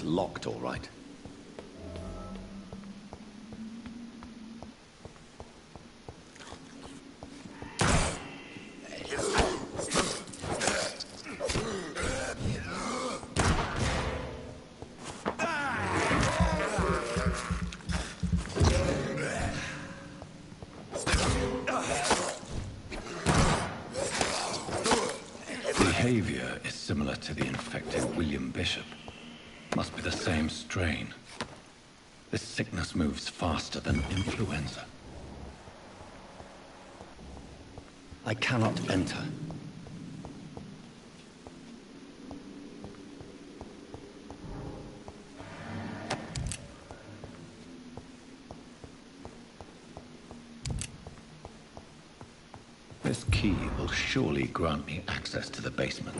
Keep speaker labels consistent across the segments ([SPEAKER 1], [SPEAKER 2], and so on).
[SPEAKER 1] It's locked, all right.
[SPEAKER 2] Behavior is similar to the infected William Bishop. Must be the same strain. This sickness moves faster than influenza.
[SPEAKER 1] I cannot enter.
[SPEAKER 2] This key will surely grant me access to the basement.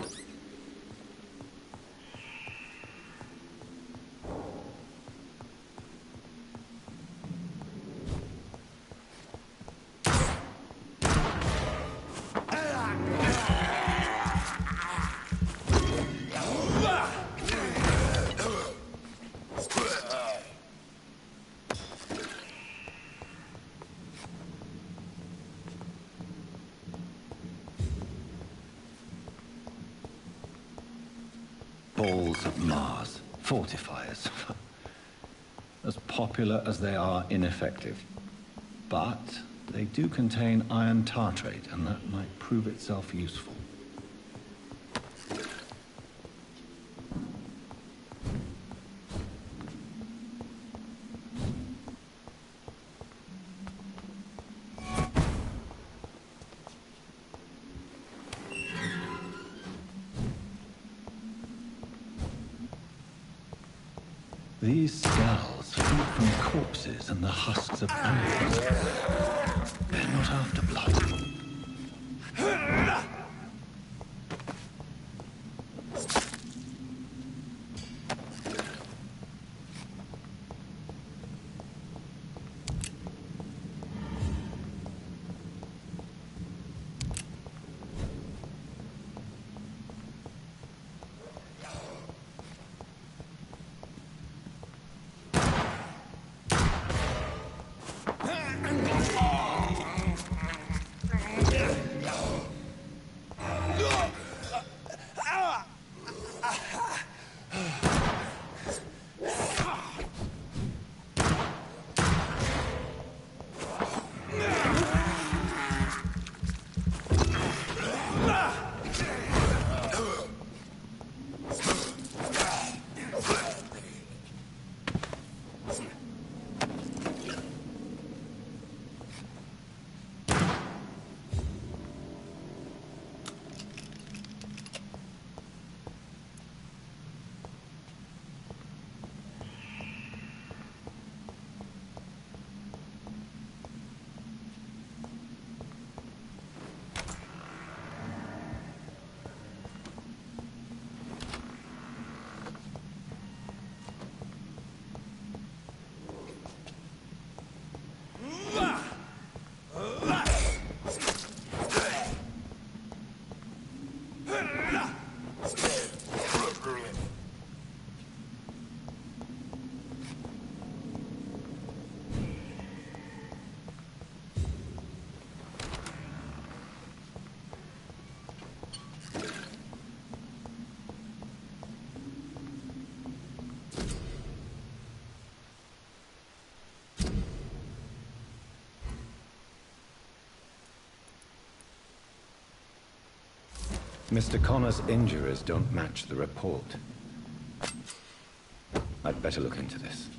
[SPEAKER 2] Balls of Mars, fortifiers. As popular as they are ineffective. But they do contain iron tartrate, and that might prove itself useful. These skulls feed from corpses and the husks of animals. They're not after blood. Mr. Connor's injuries don't match the report. I'd better look into this.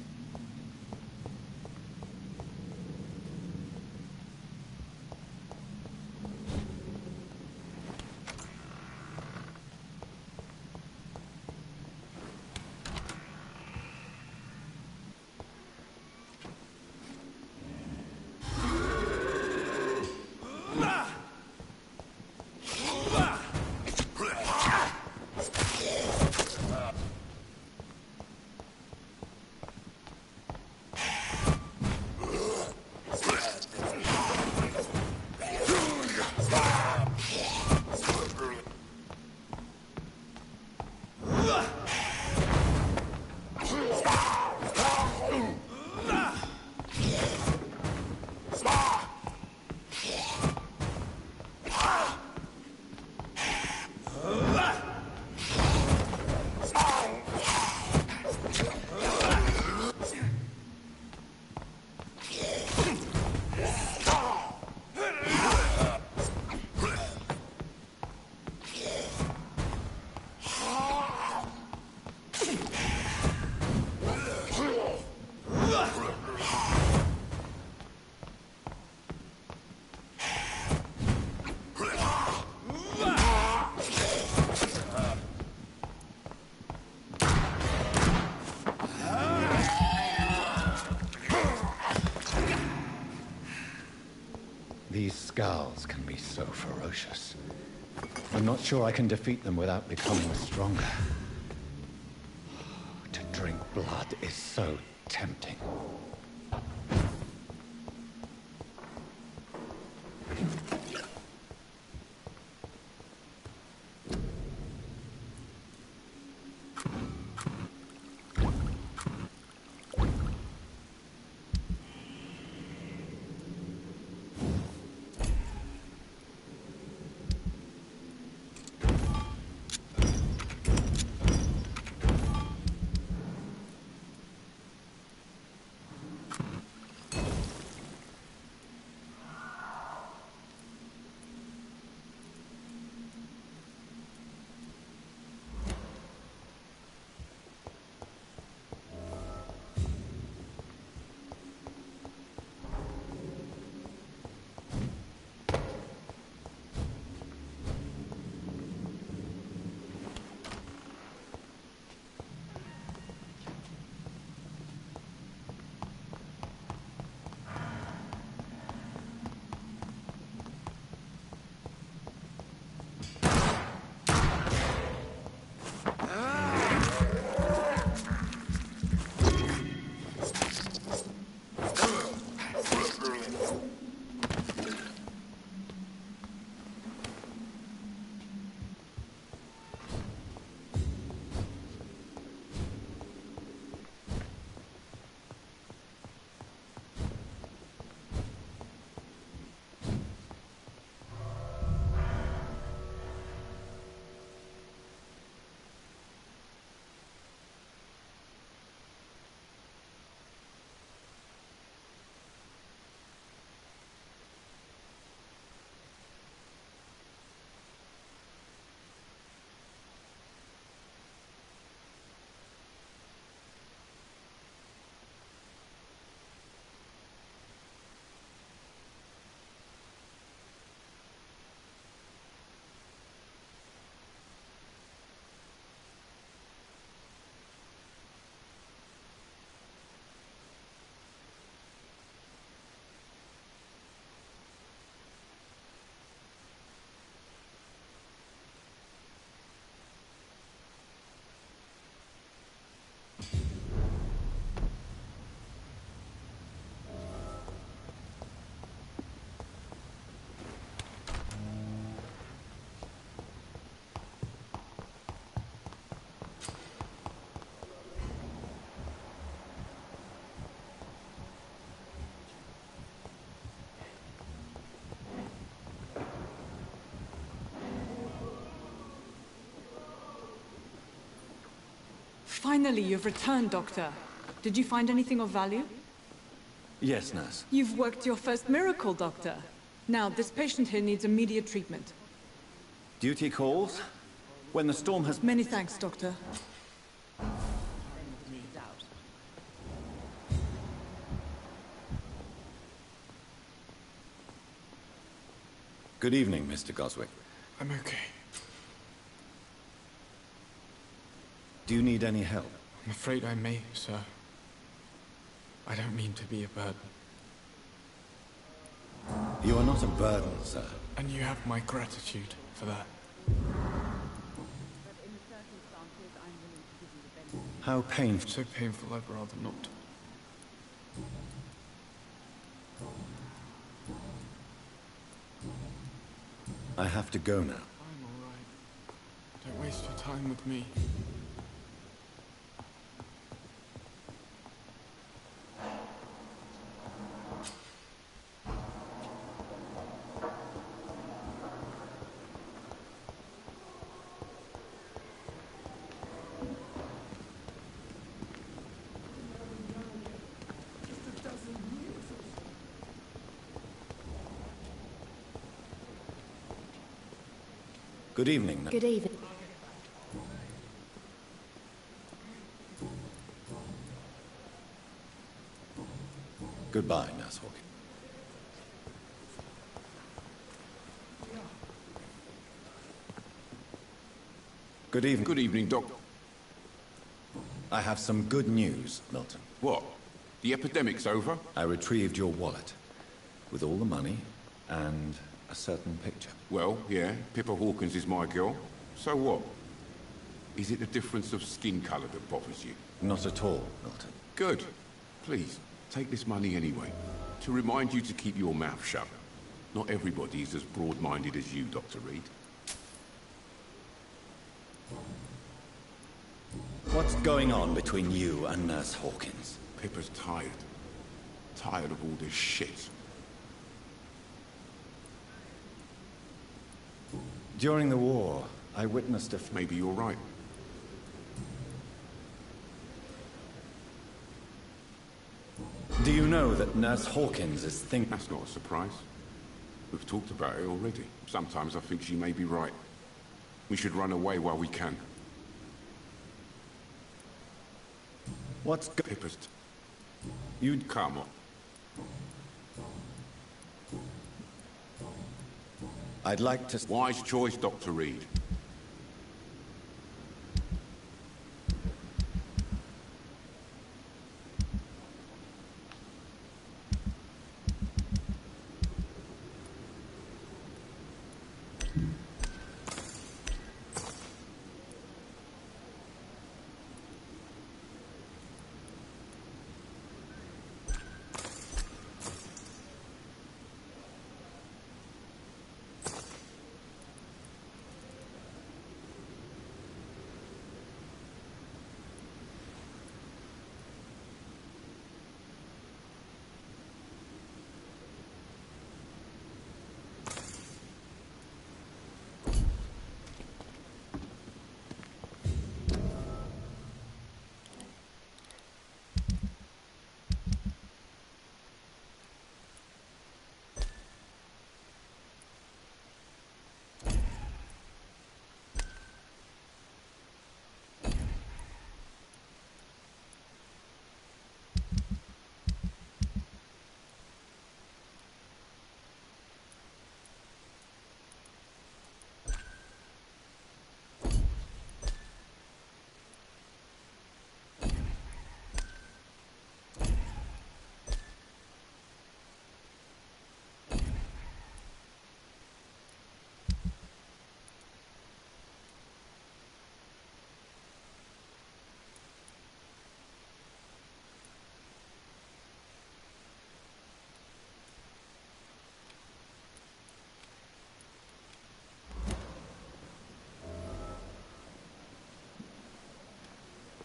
[SPEAKER 2] These scowls can be so ferocious. I'm not sure I can defeat them without becoming stronger. To drink blood is so tempting.
[SPEAKER 3] Finally, you've returned, Doctor. Did you find anything of value?
[SPEAKER 2] Yes, nurse.
[SPEAKER 3] You've worked your first miracle, Doctor. Now, this patient here needs immediate treatment.
[SPEAKER 2] Duty calls? When the storm has...
[SPEAKER 3] Many thanks, Doctor.
[SPEAKER 2] Good evening, Mr. Goswick.
[SPEAKER 4] I'm okay.
[SPEAKER 2] Do you need any help?
[SPEAKER 4] I'm afraid I may, sir. I don't mean to be a burden.
[SPEAKER 2] You are not a burden, sir.
[SPEAKER 4] And you have my gratitude for that.
[SPEAKER 2] How painful.
[SPEAKER 4] So painful, I'd rather not.
[SPEAKER 2] I have to go now.
[SPEAKER 4] I'm all right. Don't waste your time with me.
[SPEAKER 2] Good evening.
[SPEAKER 5] Good evening.
[SPEAKER 2] Goodbye, Nurse Hawkins. Good evening.
[SPEAKER 6] Good evening, Doc.
[SPEAKER 2] I have some good news, Milton.
[SPEAKER 6] What? The epidemic's over?
[SPEAKER 2] I retrieved your wallet with all the money and a certain picture.
[SPEAKER 6] Well, yeah, Pippa Hawkins is my girl. So what? Is it the difference of skin colour that bothers you?
[SPEAKER 2] Not at all, Milton.
[SPEAKER 6] Good. Please, take this money anyway. To remind you to keep your mouth shut. Not everybody is as broad-minded as you, Dr. Reid.
[SPEAKER 2] What's going on between you and Nurse Hawkins?
[SPEAKER 6] Pippa's tired. Tired of all this shit.
[SPEAKER 2] During the war, I witnessed a...
[SPEAKER 6] Maybe you're right.
[SPEAKER 2] Do you know that Nurse Hawkins is thinking...
[SPEAKER 6] That's not a surprise. We've talked about it already. Sometimes I think she may be right. We should run away while we can.
[SPEAKER 2] What's...
[SPEAKER 6] Pippa's...
[SPEAKER 2] You'd...
[SPEAKER 6] Come on.
[SPEAKER 2] I'd like to...
[SPEAKER 6] Wise choice, Dr. Reid.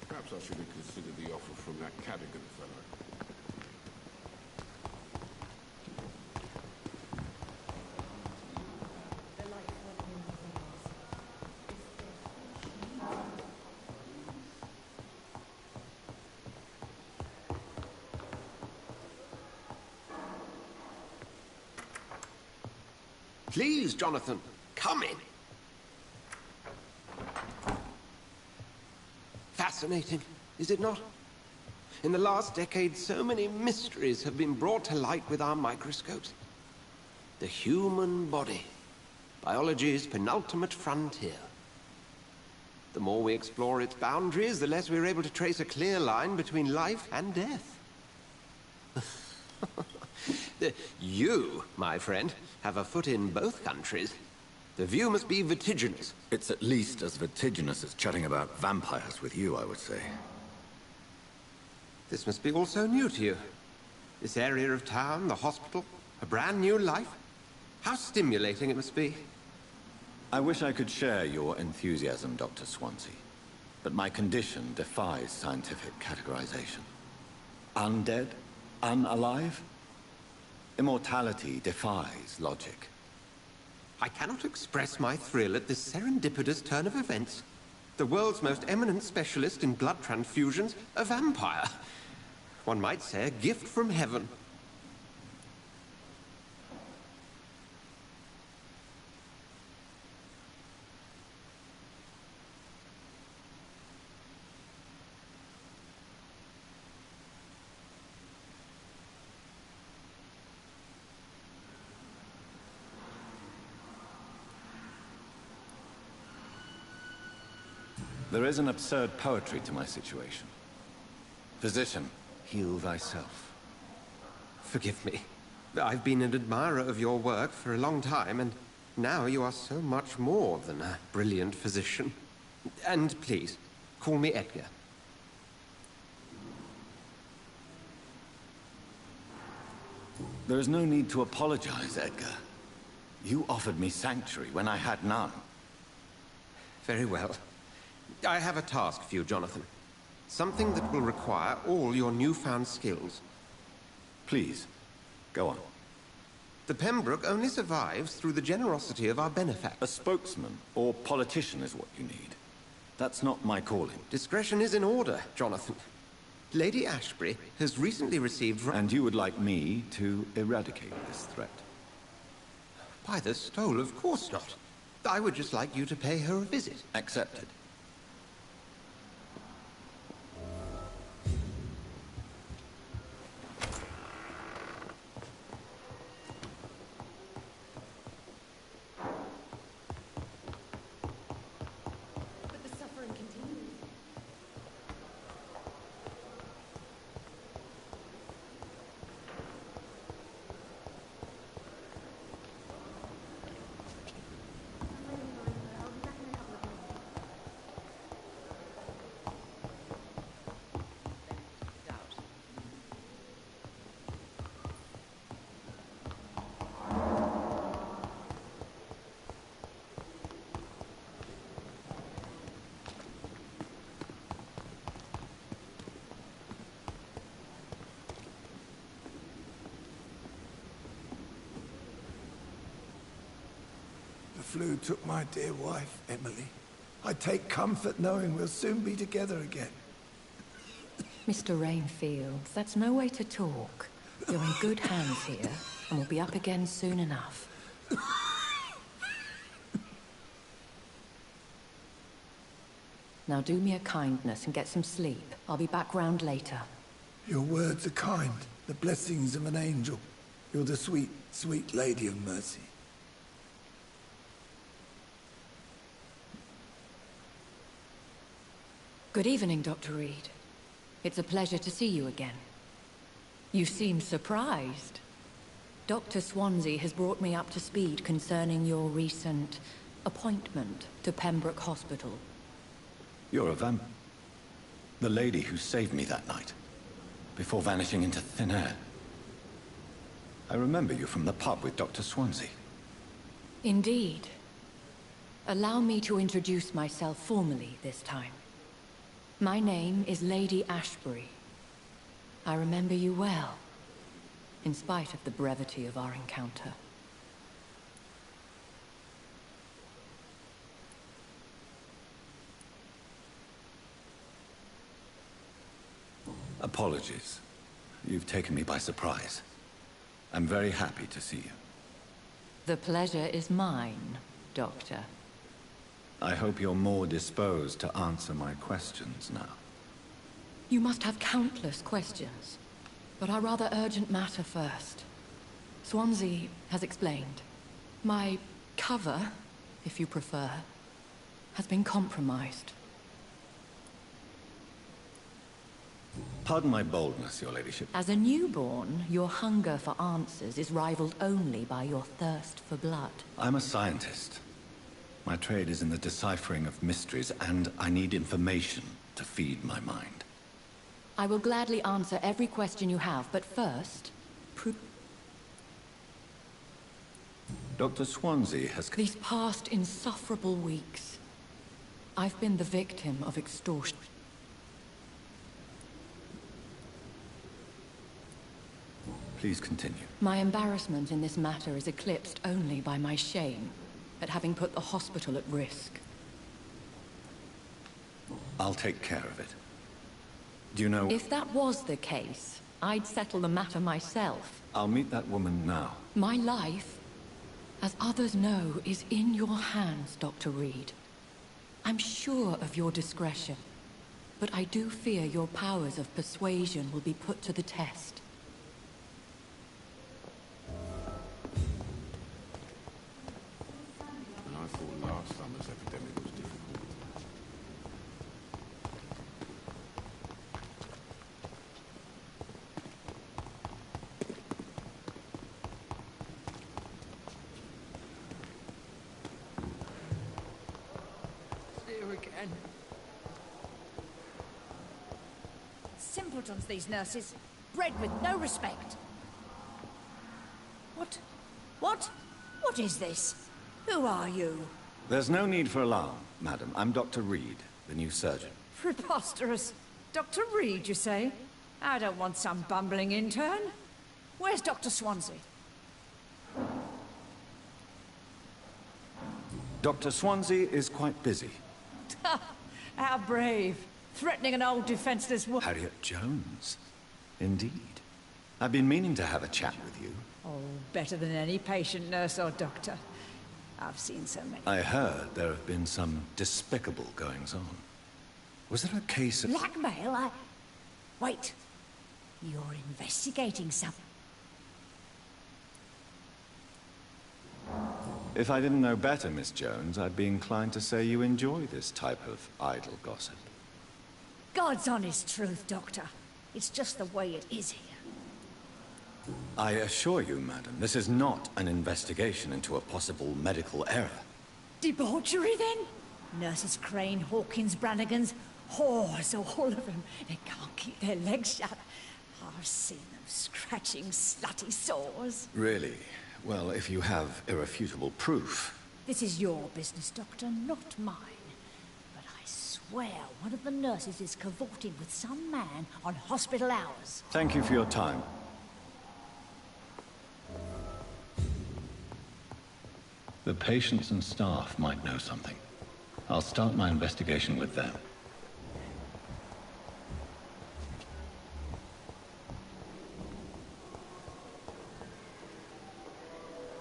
[SPEAKER 6] Perhaps I should have considered the offer from that Cadigan fellow.
[SPEAKER 7] Please, Jonathan, come in. Fascinating, is it not? In the last decade, so many mysteries have been brought to light with our microscopes. The human body, biology's penultimate frontier. The more we explore its boundaries, the less we're able to trace a clear line between life and death. You, my friend, have a foot in both countries. The view must be vertiginous.
[SPEAKER 2] It's at least as vertiginous as chatting about vampires with you, I would say.
[SPEAKER 7] This must be all so new to you. This area of town, the hospital, a brand new life. How stimulating it must be.
[SPEAKER 2] I wish I could share your enthusiasm, Dr. Swansea. But my condition defies scientific categorization. Undead? Unalive? Immortality defies logic.
[SPEAKER 7] I cannot express my thrill at this serendipitous turn of events. The world's most eminent specialist in blood transfusions, a vampire. One might say a gift from heaven.
[SPEAKER 2] There is an absurd poetry to my situation. Physician, heal thyself.
[SPEAKER 7] Forgive me. I've been an admirer of your work for a long time, and now you are so much more than a brilliant physician. And please, call me Edgar.
[SPEAKER 2] There is no need to apologize, Edgar. You offered me sanctuary when I had none.
[SPEAKER 7] Very well. I have a task for you, Jonathan. Something that will require all your newfound skills.
[SPEAKER 2] Please, go on.
[SPEAKER 7] The Pembroke only survives through the generosity of our benefactor.
[SPEAKER 2] A spokesman or politician is what you need. That's not my calling.
[SPEAKER 7] Discretion is in order, Jonathan. Lady Ashbury has recently received...
[SPEAKER 2] And you would like me to eradicate this threat?
[SPEAKER 7] By the stole, of course not. I would just like you to pay her a visit.
[SPEAKER 2] Accepted.
[SPEAKER 5] The flu took my dear wife, Emily. I take comfort knowing we'll soon be together again.
[SPEAKER 8] Mr. Rainfield, that's no way to talk. You're in good hands here, and we'll be up again soon enough. Now do me a kindness and get some sleep. I'll be back round later.
[SPEAKER 5] Your words are kind, the blessings of an angel. You're the sweet, sweet Lady of Mercy.
[SPEAKER 8] Good evening, Dr. Reid. It's a pleasure to see you again. You seem surprised. Dr. Swansea has brought me up to speed concerning your recent appointment to Pembroke Hospital.
[SPEAKER 2] You're a vamp... The lady who saved me that night, before vanishing into thin air. I remember you from the pub with Dr. Swansea.
[SPEAKER 8] Indeed. Allow me to introduce myself formally this time. My name is Lady Ashbury. I remember you well, in spite of the brevity of our encounter.
[SPEAKER 2] Apologies. You've taken me by surprise. I'm very happy to see you.
[SPEAKER 8] The pleasure is mine, Doctor.
[SPEAKER 2] I hope you're more disposed to answer my questions now.
[SPEAKER 8] You must have countless questions, but our rather urgent matter first. Swansea has explained. My cover, if you prefer, has been compromised.
[SPEAKER 2] Pardon my boldness, your ladyship.
[SPEAKER 8] As a newborn, your hunger for answers is rivaled only by your thirst for blood.
[SPEAKER 2] I'm a scientist. My trade is in the deciphering of mysteries, and I need information to feed my mind.
[SPEAKER 8] I will gladly answer every question you have, but first...
[SPEAKER 2] Dr. Swansea has...
[SPEAKER 8] These past insufferable weeks, I've been the victim of extortion.
[SPEAKER 2] Please continue.
[SPEAKER 8] My embarrassment in this matter is eclipsed only by my shame at having put the hospital at risk.
[SPEAKER 2] I'll take care of it. Do you know...
[SPEAKER 8] If that was the case, I'd settle the matter myself.
[SPEAKER 2] I'll meet that woman now.
[SPEAKER 8] My life, as others know, is in your hands, Dr. Reid. I'm sure of your discretion, but I do fear your powers of persuasion will be put to the test.
[SPEAKER 6] I thought last summer's epidemic was difficult.
[SPEAKER 9] simpletons, these nurses. Bred with no respect. What? What? What is this? Who are you?
[SPEAKER 2] There's no need for alarm, madam. I'm Dr. Reid, the new surgeon.
[SPEAKER 9] Preposterous. Dr. Reid, you say? I don't want some bumbling intern. Where's Dr. Swansea?
[SPEAKER 2] Dr. Swansea is quite busy.
[SPEAKER 9] How brave. Threatening an old defenseless woman.
[SPEAKER 2] Harriet Jones. Indeed. I've been meaning to have a chat with you.
[SPEAKER 9] Oh, better than any patient, nurse or doctor. I've seen so many.
[SPEAKER 2] I heard there have been some despicable goings-on. Was there a case of...
[SPEAKER 9] Blackmail? Wait. You're investigating something.
[SPEAKER 2] If I didn't know better, Miss Jones, I'd be inclined to say you enjoy this type of idle gossip.
[SPEAKER 9] God's honest truth, Doctor. It's just the way it is here.
[SPEAKER 2] I assure you, madam, this is not an investigation into a possible medical error.
[SPEAKER 9] Debauchery, then? Nurses Crane, Hawkins, Brannigans, whores, all of them. They can't keep their legs shut. I've seen them scratching slutty sores.
[SPEAKER 2] Really? Well, if you have irrefutable proof...
[SPEAKER 9] This is your business, Doctor, not mine. But I swear one of the nurses is cavorting with some man on hospital hours.
[SPEAKER 2] Thank you for your time. The patients and staff might know something. I'll start my investigation with them.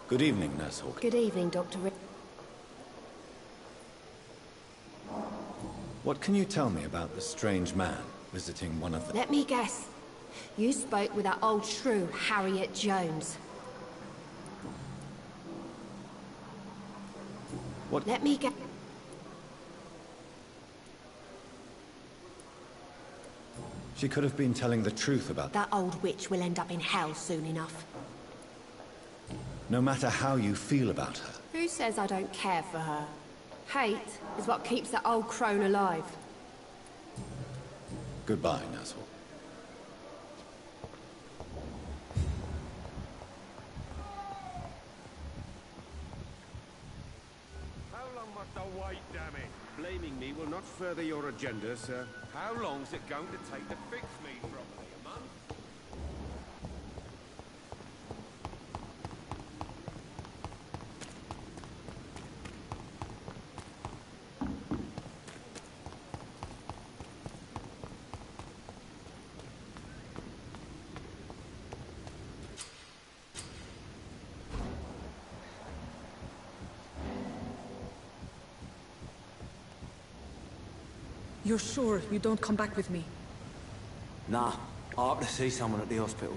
[SPEAKER 2] Good evening, Nurse Hawkins.
[SPEAKER 10] Good evening, Dr. Reid.
[SPEAKER 2] What can you tell me about the strange man visiting one of the...
[SPEAKER 10] Let me guess. You spoke with that old shrew, Harriet Jones.
[SPEAKER 2] What?
[SPEAKER 10] Let me guess.
[SPEAKER 2] She could have been telling the truth about...
[SPEAKER 10] That old witch will end up in hell soon enough.
[SPEAKER 2] No matter how you feel about her.
[SPEAKER 10] Who says I don't care for her? Hate is what keeps that old crone alive.
[SPEAKER 2] Goodbye, Nurse Hawkins.
[SPEAKER 11] How long must I wait, damn it? Blaming me will not further your agenda, sir. How long's it going to take to fix me properly, a month?
[SPEAKER 3] You're sure you don't come back with me?
[SPEAKER 12] Nah, I have to see someone at the hospital.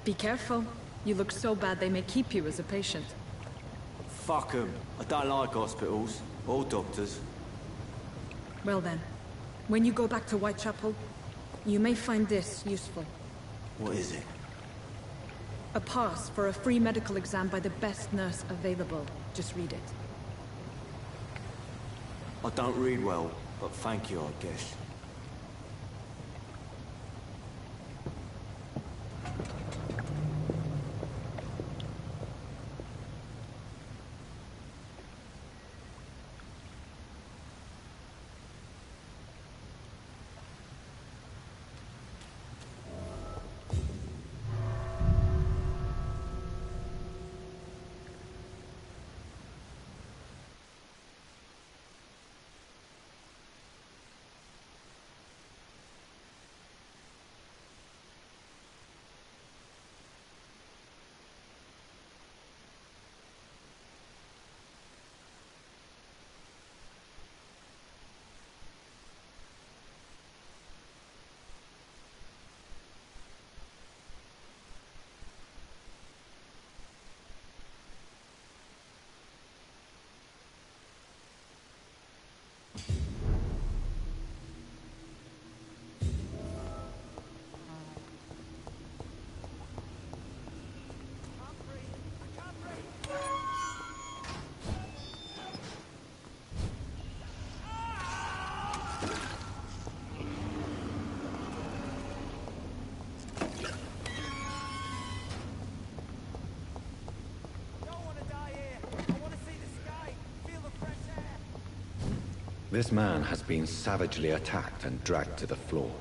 [SPEAKER 3] Be careful. You look so bad they may keep you as a patient.
[SPEAKER 12] Fuck 'em. I don't like hospitals. Or doctors.
[SPEAKER 3] Well then, when you go back to Whitechapel, you may find this useful.
[SPEAKER 12] What is it?
[SPEAKER 3] A pass for a free medical exam by the best nurse available. Just read it.
[SPEAKER 12] I don't read well, but thank you, I guess.
[SPEAKER 2] This man has been savagely attacked and dragged to the floor.